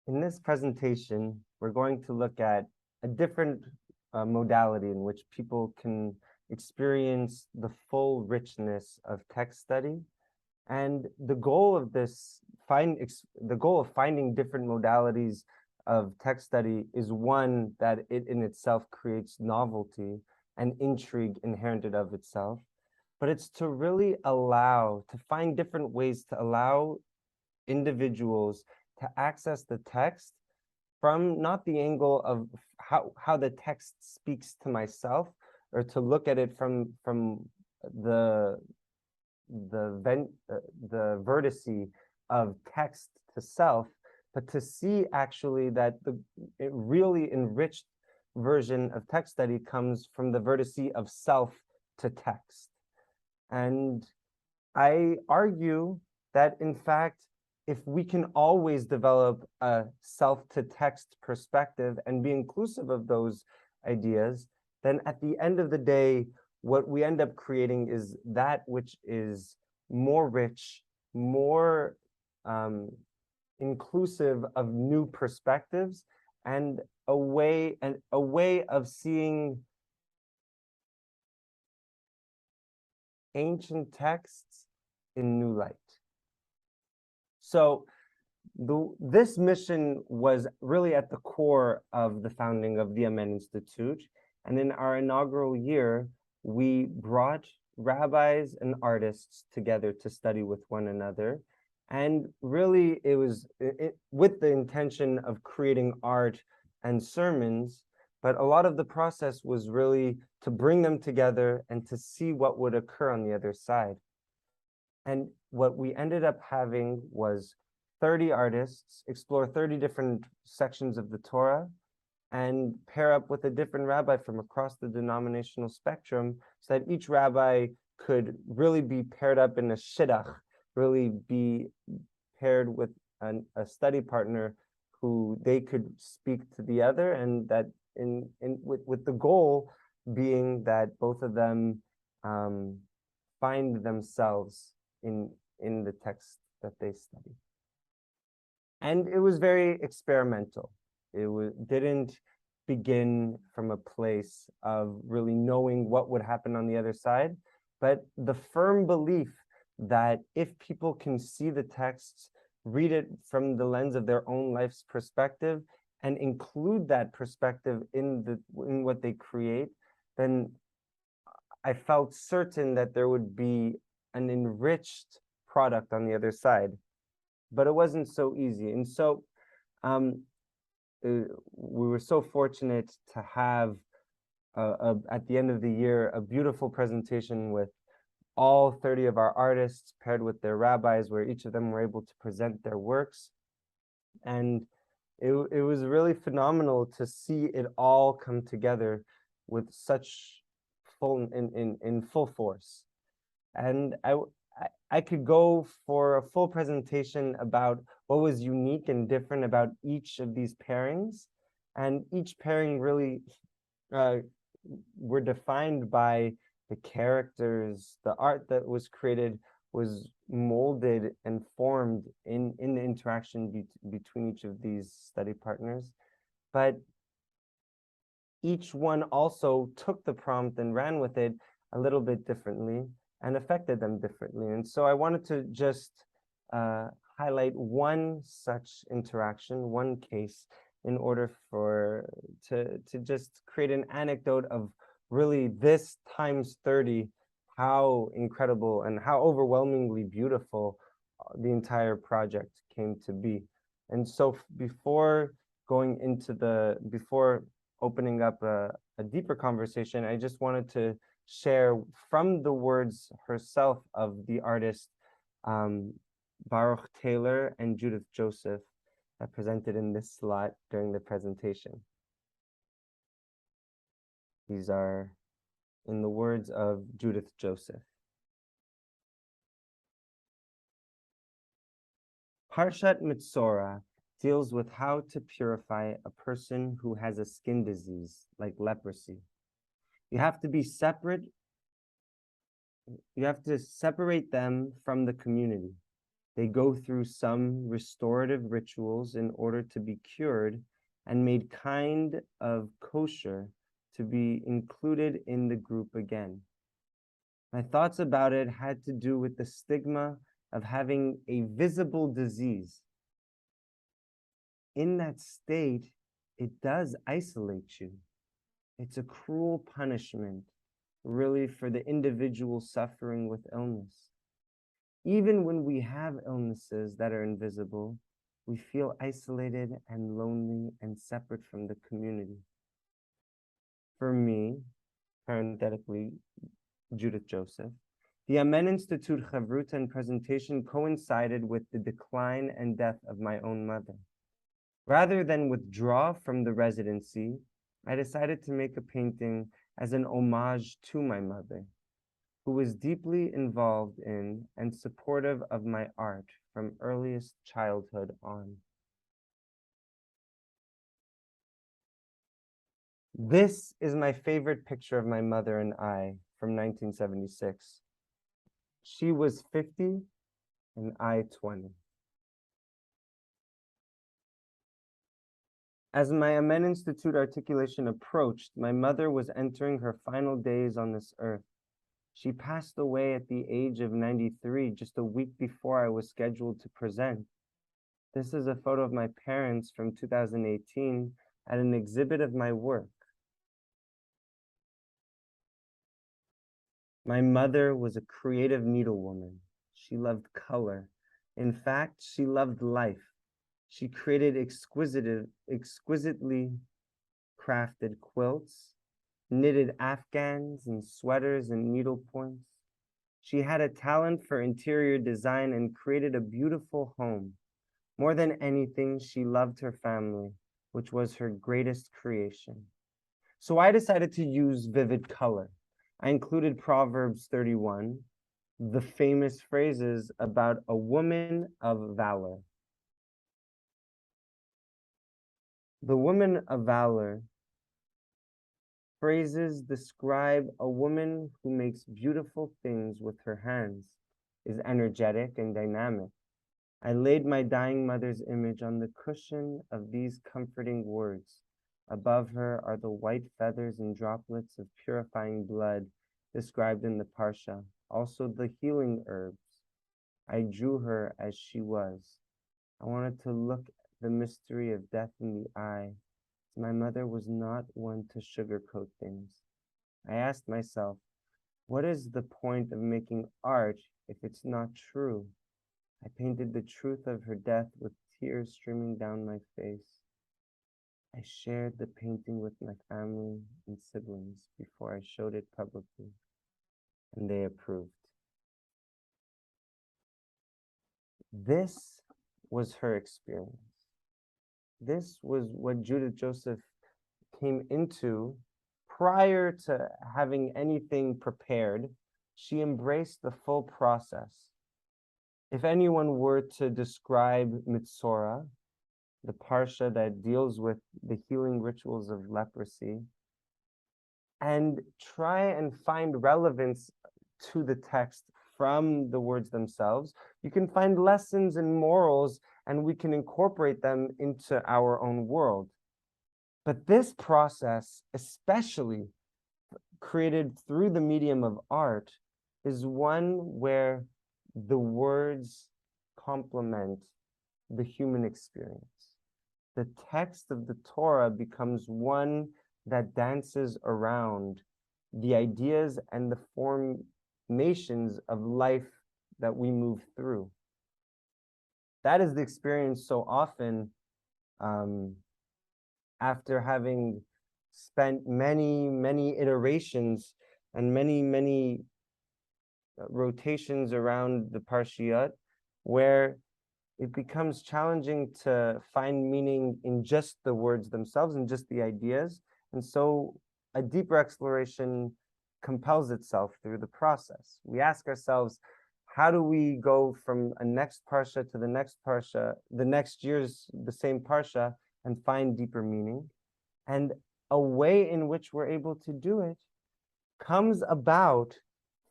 In this presentation, we're going to look at a different modality in which people can experience the full richness of text study. And the goal of the goal of finding different modalities of text study is one that it in itself creates novelty and intrigue inherent of itself, but it's to really to find different ways to allow individuals to access the text from not the angle of how the text speaks to myself, or to look at it from the the vertice of text to self, but to see actually that the really enriched version of text study comes from the vertice of self to text. And I argue that, in fact, if we can always develop a self-to-text perspective and be inclusive of those ideas, then at the end of the day, what we end up creating is that which is more rich, more inclusive of new perspectives, and a way of seeing ancient texts in new light. So this mission was really at the core of the founding of the Amen Institute. And in our inaugural year, we brought rabbis and artists together to study with one another. And really, it was with the intention of creating art and sermons, but a lot of the process was really to bring them together and to see what would occur on the other side. And what we ended up having was 30 artists explore 30 different sections of the Torah and pair up with a different rabbi from across the denominational spectrum, so that each rabbi could really be paired up in a shidduch, really be paired with a study partner who they could speak to the other, and that with the goal being that both of them find themselves in the text that they study. And it was very experimental. It didn't begin from a place of really knowing what would happen on the other side, but the firm belief that if people can see the texts, read it from the lens of their own life's perspective, and include that perspective in what they create, then I felt certain that there would be an enriched product on the other side. But it wasn't so easy. And so we were so fortunate to have, at the end of the year, a beautiful presentation with all 30 of our artists paired with their rabbis, where each of them were able to present their works. And it was really phenomenal to see it all come together with such in full force. And I could go for a full presentation about what was unique and different about each of these pairings. And each pairing really were defined by the characters. The art that was created was molded and formed in the interaction between each of these study partners. But each one also took the prompt and ran with it a little bit differently and affected them differently. And so I wanted to just highlight one such interaction, one case, in order to just create an anecdote of really this times 30, how incredible and how overwhelmingly beautiful the entire project came to be. And so before opening up a deeper conversation, I just wanted to share from the words herself of the artist Baruch Taylor and Judith Joseph that presented in this slot during the presentation. These are in the words of Judith Joseph. Parshat Mitzorah deals with how to purify a person who has a skin disease like leprosy. You have to separate them from the community. They go through some restorative rituals in order to be cured and made kind of kosher to be included in the group again. My thoughts about it had to do with the stigma of having a visible disease. In that state, it does isolate you. It's a cruel punishment, really, for the individual suffering with illness. Even when we have illnesses that are invisible, we feel isolated and lonely and separate from the community. For me, parenthetically, Judith Joseph, the Amen Institute Chavruta and presentation coincided with the decline and death of my own mother. Rather than withdraw from the residency, I decided to make a painting as an homage to my mother, who was deeply involved in and supportive of my art from earliest childhood on. This is my favorite picture of my mother and I from 1976. She was 50 and I 20. As my Amen Institute articulation approached, my mother was entering her final days on this earth. She passed away at the age of 93, just a week before I was scheduled to present. This is a photo of my parents from 2018 at an exhibit of my work. My mother was a creative needlewoman. She loved color. In fact, she loved life. She created exquisitely crafted quilts, knitted afghans and sweaters and needlepoints. She had a talent for interior design and created a beautiful home. More than anything, she loved her family, which was her greatest creation. So I decided to use vivid color. I included Proverbs 31, the famous phrases about a woman of valor. The woman of valor phrases describe a woman who makes beautiful things with her hands, is energetic and dynamic. I laid my dying mother's image on the cushion of these comforting words. Above her are the white feathers and droplets of purifying blood described in the Parsha, also the healing herbs. I drew her as she was. I wanted to look the mystery of death in the eye. My mother was not one to sugarcoat things. I asked myself, what is the point of making art if it's not true? I painted the truth of her death with tears streaming down my face. I shared the painting with my family and siblings before I showed it publicly, and they approved. This was her experience. This was what Judith Joseph came into prior to having anything prepared. She embraced the full process. If anyone were to describe Mitzora, the Parsha that deals with the healing rituals of leprosy, and try and find relevance to the text from the words themselves, you can find lessons and morals, and we can incorporate them into our own world. But this process, especially created through the medium of art, is one where the words complement the human experience. The text of the Torah becomes one that dances around the ideas and the formations of life that we move through. That is the experience so often after having spent many iterations and many rotations around the Parshiyot, where it becomes challenging to find meaning in just the words themselves and just the ideas. And so a deeper exploration compels itself through the process. We ask ourselves, how do we go from a next Parsha to the next Parsha, the next year's the same Parsha, and find deeper meaning? And a way in which we're able to do it comes about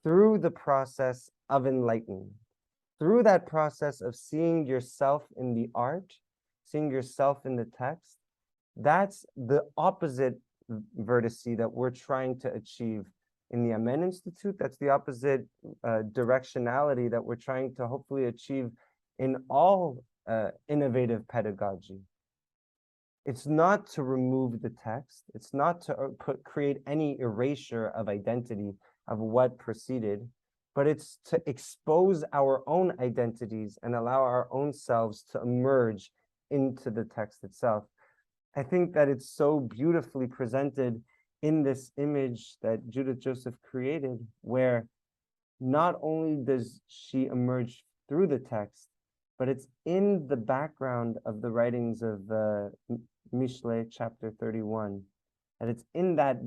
through the process of enlightenment. through that process of seeing yourself in the art, seeing yourself in the text, that's the opposite vertice that we're trying to achieve in the Amen Institute. That's the opposite directionality that we're trying to hopefully achieve in all innovative pedagogy. It's not to remove the text. It's not to create any erasure of identity of what preceded, but it's to expose our own identities and allow our own selves to emerge into the text itself. I think that it's so beautifully presented in this image that Judith Joseph created, where not only does she emerge through the text, but it's in the background of the writings of Mishle, chapter 31. And it's in that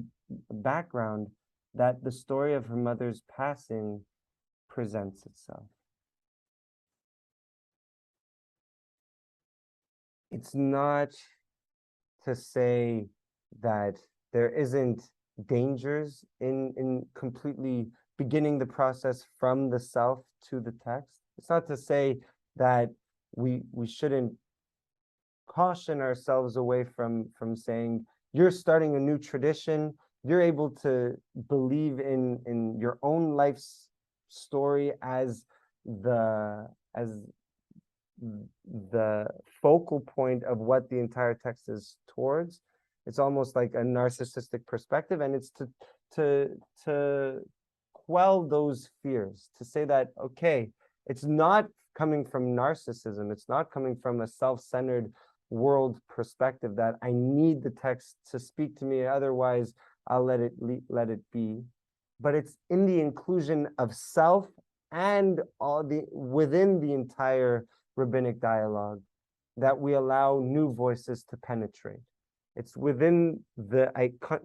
background that the story of her mother's passing presents itself. It's not to say that there isn't dangers in completely beginning the process from the self to the text. It's not to say that we shouldn't caution ourselves away from saying you're starting a new tradition, you're able to believe in your own life's story as the focal point of what the entire text is towards. It's almost like a narcissistic perspective, and it's to quell those fears, to say that, okay, it's not coming from narcissism, it's not coming from a self-centered world perspective that I need the text to speak to me, otherwise I'll let it be. But it's in the inclusion of self and all within the entire rabbinic dialogue that we allow new voices to penetrate. It's within the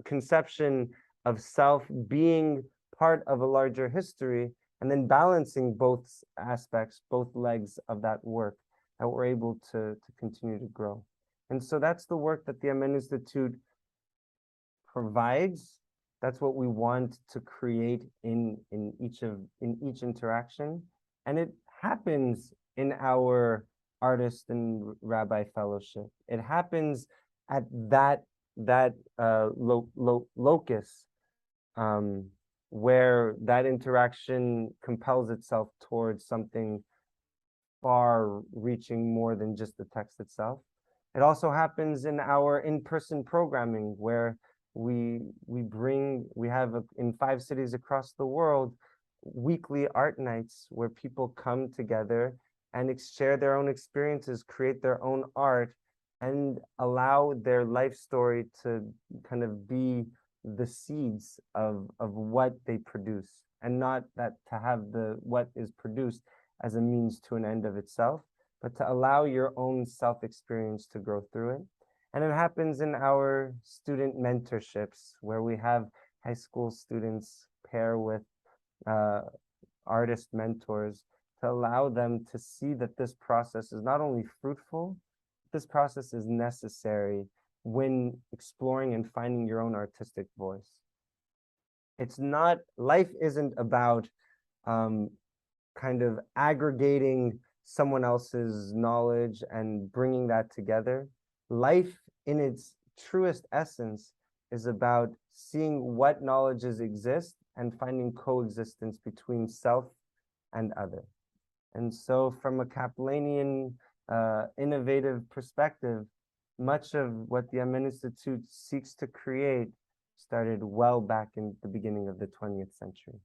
conception of self being part of a larger history, and then balancing both aspects, both legs of that work, that we're able to continue to grow. And so that's the work that the Amen Institute provides. That's what we want to create in each interaction. And it happens in our artist and rabbi fellowship. It happens at that locus where that interaction compels itself towards something far reaching more than just the text itself. It also happens in our in-person programming, where we have in 5 cities across the world weekly art nights where people come together and share their own experiences, create their own art, and allow their life story to kind of be the seeds of what they produce, and not that to have what is produced as a means to an end of itself, but to allow your own self-experience to grow through it. And it happens in our student mentorships, where we have high school students pair with artist mentors to allow them to see that this process is not only fruitful, this process is necessary when exploring and finding your own artistic voice. It's not, life isn't about kind of aggregating someone else's knowledge and bringing that together. Life in its truest essence is about seeing what knowledges exist and finding coexistence between self and other. And so from a Kaplanian innovative perspective, much of what the Amen Institute seeks to create started well back in the beginning of the 20th century.